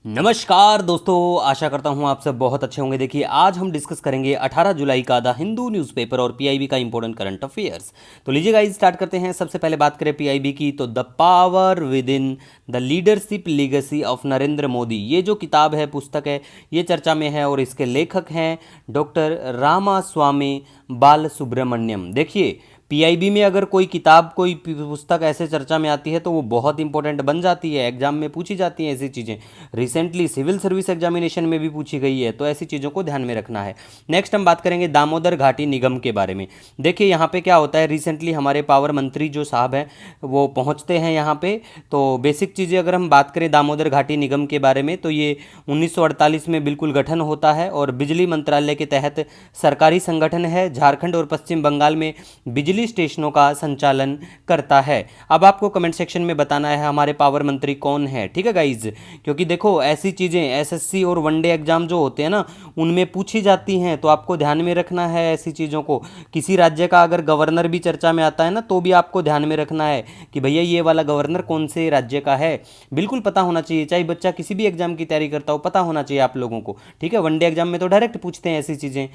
नमस्कार दोस्तों, आशा करता हूँ आप सब बहुत अच्छे होंगे। देखिए, आज हम डिस्कस करेंगे 18 जुलाई का द हिंदू न्यूज़पेपर और पीआईबी का इंपॉर्टेंट करंट अफेयर्स। तो लीजिए गाइस, स्टार्ट करते हैं। सबसे पहले बात करें पीआईबी की, तो the power with in the leadership legacy of Narendra Modi, ये जो किताब है, पुस्तक है, ये चर्चा में है और इसके लेखक हैं डॉक्टर रामास्वामी बालसुब्रमण्यम। देखिए, पीआईबी में अगर कोई किताब, कोई पुस्तक ऐसे चर्चा में आती है तो वो बहुत इंपॉर्टेंट बन जाती है, एग्जाम में पूछी जाती हैं ऐसी चीज़ें। रिसेंटली सिविल सर्विस एग्जामिनेशन में भी पूछी गई है, तो ऐसी चीज़ों को ध्यान में रखना है। नेक्स्ट हम बात करेंगे दामोदर घाटी निगम के बारे में। देखिए, यहाँ पे क्या होता है, रिसेंटली हमारे पावर मंत्री जो साहब हैं वो पहुँचते हैं यहाँ पे। तो बेसिक चीज़ें अगर हम बात करें दामोदर घाटी निगम के बारे में, तो ये 1948 में बिल्कुल गठन होता है और बिजली मंत्रालय के तहत सरकारी संगठन है। झारखंड और पश्चिम बंगाल में बिजली स्टेशनों का संचालन करता है। अब आपको कमेंट सेक्शन में बताना है हमारे पावर मंत्री कौन है, ठीक है गाइज, क्योंकि देखो ऐसी चीज़ें एसएससी और वनडे एग्जाम जो होते हैं ना, उनमें पूछी जाती हैं, तो आपको ध्यान में रखना है ऐसी चीज़ों को। किसी राज्य का अगर गवर्नर भी चर्चा में आता है ना, तो भी आपको ध्यान में रखना है कि भैया ये वाला गवर्नर कौन से राज्य का है, बिल्कुल पता होना चाहिए। चाहे बच्चा किसी भी एग्जाम की तैयारी करता हो, पता होना चाहिए आप लोगों को, ठीक है। वनडे एग्जाम में तो डायरेक्ट पूछते हैं ऐसी चीज़ें।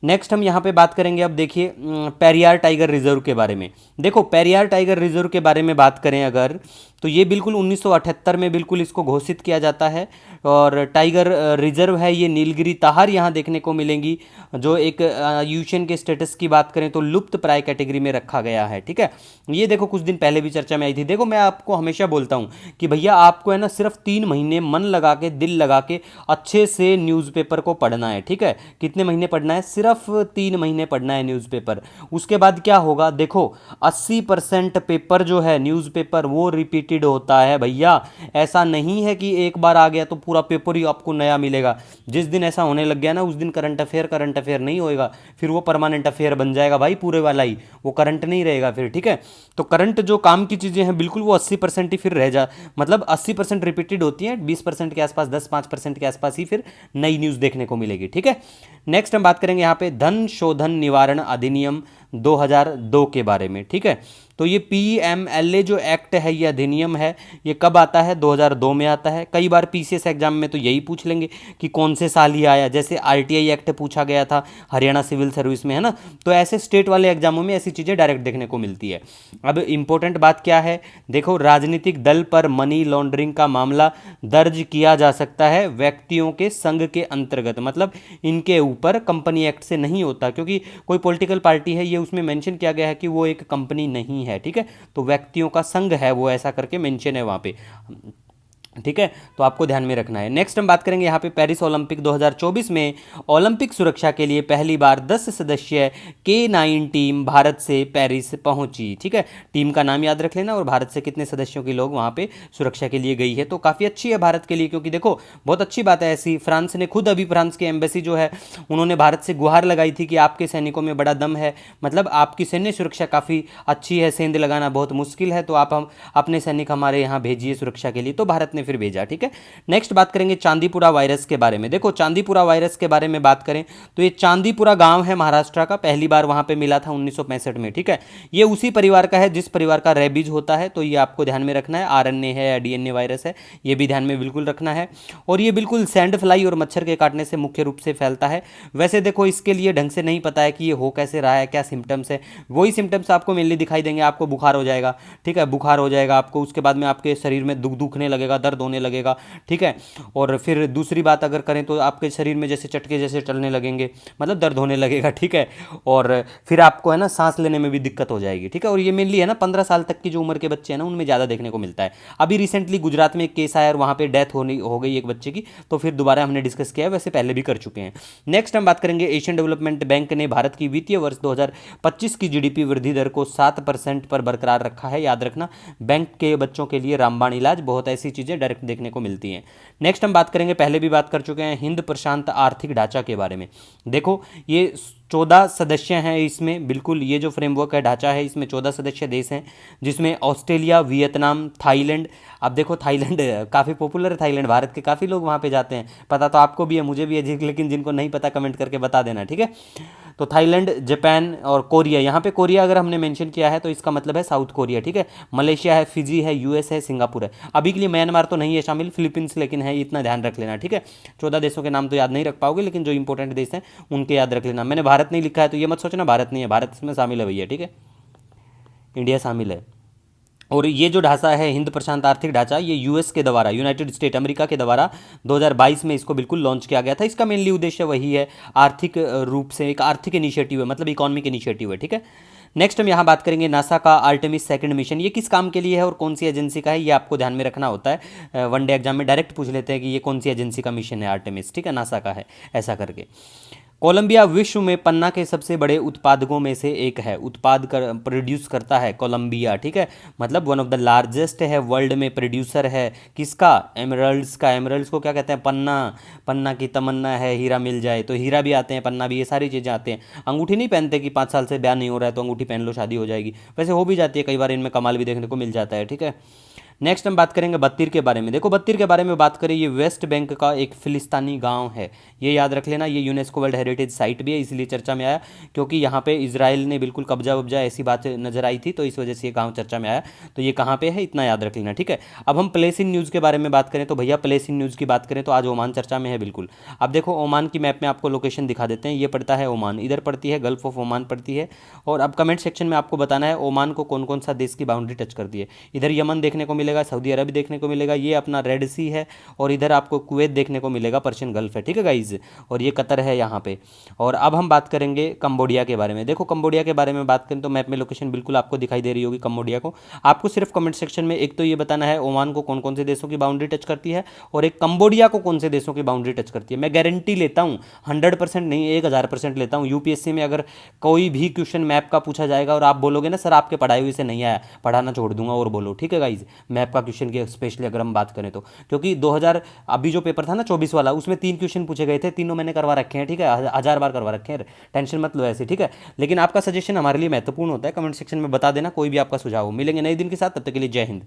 नेक्स्ट हम यहाँ पे बात करेंगे, अब देखिए पेरियार टाइगर रिजर्व के बारे में। देखो, पेरियार टाइगर रिजर्व के बारे में बात करें अगर, तो ये बिल्कुल 1978 में बिल्कुल इसको घोषित किया जाता है। और टाइगर रिजर्व है ये, नीलगिरी ताहार यहाँ देखने को मिलेंगी, जो एक यूएन के स्टेटस की बात करें तो लुप्त प्राय कैटेगरी में रखा गया है, ठीक है। ये देखो कुछ दिन पहले भी चर्चा में आई थी। देखो, मैं आपको हमेशा बोलता हूँ कि भैया आपको है ना सिर्फ 3 महीने मन लगा के, दिल लगा के अच्छे से न्यूज़पेपर को पढ़ना है, ठीक है। कितने महीने पढ़ना है? सिर्फ 3 महीने पढ़ना है न्यूज़पेपर। उसके बाद क्या होगा, देखो 80% पेपर जो है न्यूज़पेपर वो रिपीटेड होता है भैया। ऐसा नहीं है कि एक बार आ गया तो पूरा पेपर ही आपको नया मिलेगा। जिस दिन ऐसा होने लग गया ना, उस दिन करंट अफेयर नहीं होएगा, फिर वो परमानेंट अफेयर बन जाएगा भाई, पूरे वाला ही, वो करंट नहीं रहेगा फिर, ठीक है। तो करंट जो काम की चीज़ें हैं बिल्कुल वो 80% ही फिर रह जा, मतलब 80% रिपीटेड होती हैं, 20% के आसपास, 10-5% के आसपास ही फिर नई न्यूज़ देखने को मिलेगी, ठीक है। नेक्स्ट हम बात करेंगे यहाँ पे धन शोधन निवारण अधिनियम 2002 के बारे में, ठीक है। तो ये पीएमएलए जो एक्ट है, ये अधिनियम है, ये कब आता है? 2002 में आता है। कई बार पीसीएस एग्जाम में तो यही पूछ लेंगे कि कौन से साल ही आया, जैसे आरटीआई एक्ट पूछा गया था हरियाणा सिविल सर्विस में, है ना। तो ऐसे स्टेट वाले एग्जामों में ऐसी चीज़ें डायरेक्ट देखने को मिलती है। अब इंपॉर्टेंट बात क्या है, देखो, राजनीतिक दल पर मनी लॉन्ड्रिंग का मामला दर्ज किया जा सकता है व्यक्तियों के संघ के अंतर्गत, मतलब इनके ऊपर कंपनी एक्ट से नहीं होता, क्योंकि कोई पॉलिटिकल पार्टी है, ये उसमें मेंशन किया गया है कि वो एक कंपनी नहीं है, ठीक है। तो व्यक्तियों का संघ है वो, ऐसा करके मेंशन है वहाँ पे, ठीक है। तो आपको ध्यान में रखना है। नेक्स्ट हम बात करेंगे यहाँ पे पेरिस ओलंपिक 2024 में ओलंपिक सुरक्षा के लिए पहली बार 10 सदस्यीय K9 टीम भारत से पेरिस पहुंची, ठीक है। टीम का नाम याद रख लेना, और भारत से कितने सदस्यों की लोग वहाँ पे सुरक्षा के लिए गई है। तो काफ़ी अच्छी है भारत के लिए, क्योंकि देखो बहुत अच्छी बात है ऐसी। फ्रांस ने खुद, अभी फ्रांस के एम्बेसी जो है, उन्होंने भारत से गुहार लगाई थी कि आपके सैनिकों में बड़ा दम है, मतलब आपकी सैन्य सुरक्षा काफ़ी अच्छी है, सेंध लगाना बहुत मुश्किल है, तो आप हम अपने सैनिक हमारे यहाँ भेजिए सुरक्षा के लिए। तो भारत ने फिर भेजा, ठीक है। नेक्स्ट बात करेंगे चांदीपुरा वायरस के बारे में। देखो, चांदीपुरा वायरस के बारे में बात करें तो ये चांदीपुरा गांव है महाराष्ट्र का, पहली बार वहां पे मिला था 1965 में, ठीक है। ये उसी परिवार का है जिस परिवार का रेबीज होता है, तो ये आपको ध्यान में रखना है। आरएनए है या डीएनए वायरस है, ये भी ध्यान में बिल्कुल रखना है। और ये बिल्कुल सैंड फ्लाई और मच्छर के काटने से मुख्य रूप से फैलता है। वैसे देखो, इसके लिए ढंग से नहीं पता है कि ये हो कैसे रहा है, क्या सिम्टम्स है। वही सिम्टम्स आपको मेनली दिखाई देंगे, आपको बुखार हो जाएगा, ठीक है, बुखार हो जाएगा आपको, उसके बाद में आपके शरीर में दुखने लगेगा, दर्द होने लगेगा, ठीक है। और फिर दूसरी बात अगर करें तो आपके शरीर में जैसे चटके जैसे चलने लगेंगे, मतलब दर्द होने लगेगा, ठीक है। और फिर आपको है ना सांस लेने में भी दिक्कत हो जाएगी, ठीक है। और ये मेनली है ना 15 साल तक की जो उम्र के बच्चे हैं ना, उनमें ज़्यादा देखने को मिलता है। अभी रिसेंटली गुजरात में एक केस आया और वहाँ पे डेथ हो गई एक बच्चे की, तो फिर दोबारा हमने डिस्कस किया है, वैसे पहले भी कर चुके हैं। नेक्स्ट हम बात करेंगे एशियन डेवलपमेंट बैंक ने भारत की वित्तीय वर्ष 2025 की जीडीपी वृद्धि दर को 7% पर बरकरार रखा है। याद रखना, बैंक के बच्चों के लिए रामबाण इलाज, बहुत ऐसी चीज़ें डायरेक्ट देखने को मिलती हैं। नेक्स्ट हम बात करेंगे, पहले भी बात कर चुके हैं, हिंद प्रशांत आर्थिक ढांचा के बारे में। देखो, ये 14 सदस्य हैं इसमें, बिल्कुल ये जो फ्रेमवर्क है, ढांचा है, इसमें 14 सदस्य देश हैं, जिसमें ऑस्ट्रेलिया, वियतनाम, थाईलैंड। अब देखो थाईलैंड काफ़ी पॉपुलर है, थाईलैंड भारत के काफ़ी लोग वहाँ पे जाते हैं, पता तो आपको भी है, मुझे भी है, लेकिन जिनको नहीं पता कमेंट करके बता देना, ठीक है। तो थाईलैंड, जापान और कोरिया, यहाँ पे कोरिया अगर हमने मेंशन किया है तो इसका मतलब है साउथ कोरिया, ठीक है। मलेशिया है, फिजी है, यूएस है, सिंगापुर है। अभी के लिए म्यांमार तो नहीं है शामिल, फिलीपींस लेकिन है, इतना ध्यान रख लेना, ठीक है। 14 देशों के नाम तो याद नहीं रख पाओगे, लेकिन जो इंपॉर्टेंट देश हैं उनके याद रख लेना। मैंने भारत नहीं लिखा है तो ये मत सोचना भारत नहीं है, भारत इसमें शामिल है भैया, ठीक है, इंडिया शामिल है। और ये जो ढांचा है हिंद प्रशांत आर्थिक ढांचा, ये यूएस के द्वारा, यूनाइटेड स्टेट अमेरिका के द्वारा 2022 में इसको बिल्कुल लॉन्च किया गया था। इसका मेनली उद्देश्य वही है, आर्थिक रूप से एक आर्थिक इनिशिएटिव है, मतलब इकोनॉमिक इनिशिएटिव है, ठीक है। नेक्स्ट हम यहाँ बात करेंगे नासा का आर्टेमिस सेकंड मिशन। ये किस काम के लिए है और कौन सी एजेंसी का है, ये आपको ध्यान में रखना होता है। वनडे एग्जाम में डायरेक्ट पूछ लेते हैं कि ये कौन सी एजेंसी का मिशन है, आर्टेमिस, ठीक है, नासा का है, ऐसा करके। कोलंबिया विश्व में पन्ना के सबसे बड़े उत्पादकों में से एक है, प्रोड्यूस करता है कोलंबिया, ठीक है, मतलब वन ऑफ द लार्जेस्ट है वर्ल्ड में, प्रोड्यूसर है किसका, एमरल्ड्स का। एमरल्ड्स को क्या कहते हैं, पन्ना, पन्ना की तमन्ना है हीरा मिल जाए, तो हीरा भी आते हैं, पन्ना भी, ये सारी चीज़ें आते हैं। अंगूठी नहीं पहनते कि 5 साल से ब्याह नहीं हो रहा है तो अंगूठी पहन लो शादी हो जाएगी, वैसे हो भी जाती है कई बार, इनमें कमाल भी देखने को मिल जाता है, ठीक है। नेक्स्ट हम बात करेंगे बत्तीर के बारे में। देखो बत्तीर के बारे में बात करें, ये वेस्ट बैंक का एक फिलिस्तानी गांव है, ये याद रख लेना। ये यूनेस्को वर्ल्ड हेरिटेज साइट भी है, इसलिए चर्चा में आया क्योंकि यहाँ पे इसराइल ने बिल्कुल कब्जा वब्जा ऐसी बात नजर आई थी, तो इस वजह से ये गाँव चर्चा में आया। तो ये कहाँ पे है, इतना याद रख लेना, ठीक है। अब हम प्लेस इन न्यूज़ के बारे में बात करें तो भैया, प्लेस इन न्यूज़ की बात करें तो आज ओमान चर्चा में है बिल्कुल। अब देखो ओमान की मैप में आपको लोकेशन दिखा देते हैं, ये पड़ता है ओमान, इधर पड़ती है गल्फ ऑफ ओमान पड़ती है। और अब कमेंट सेक्शन में आपको बताना है ओमान को कौन कौन सा देश की बाउंड्री टच करती है। इधर यमन देखने को मिलेगा, सऊदी अरब देखने को मिलेगा, ये अपना रेड सी है, और इधर आपको कुवैत देखने को मिलेगा, पर्शियन गल्फ है, ठीक है गाइज, और ये कतर है यहाँ पे। और अब हम बात करेंगे कंबोडिया के बारे में। देखो कंबोडिया के बारे में बात करें तो मैप में लोकेशन बिल्कुल आपको दिखाई दे रही होगी कंबोडिया को। आपको सिर्फ कमेंट सेक्शन में एक तो ये बताना है ओमान को कौन कौन से देशों की बाउंड्री टच करती है, और एक कंबोडिया को कौन से देशों की बाउंड्री टच करती है। मैं गारंटी लेता हूँ, 100% नहीं 1000% लेता हूँ, यूपीएससी में अगर कोई भी क्वेश्चन मैप का पूछा जाएगा और आप बोलोगे ना सर आपके पढ़ाई हुई से नहीं आया, पढ़ाना छोड़ दूंगा और बोलो, ठीक है गाइज, मैप का क्वेश्चन की स्पेशली अगर हम बात करें तो। क्योंकि 2000 अभी जो पेपर था ना 24 वाला, उसमें 3 क्वेश्चन पूछे गए थे, तीनों मैंने करवा रखे हैं, ठीक है, 1000 बार करवा रखे हैं, टेंशन मत लो ऐसे, ठीक है। लेकिन आपका सजेशन हमारे लिए महत्वपूर्ण होता है, कमेंट सेक्शन में बता देना कोई भी आपका सुझाव हो। मिलेंगे नए दिन के साथ, तब तक के लिए जय हिंद।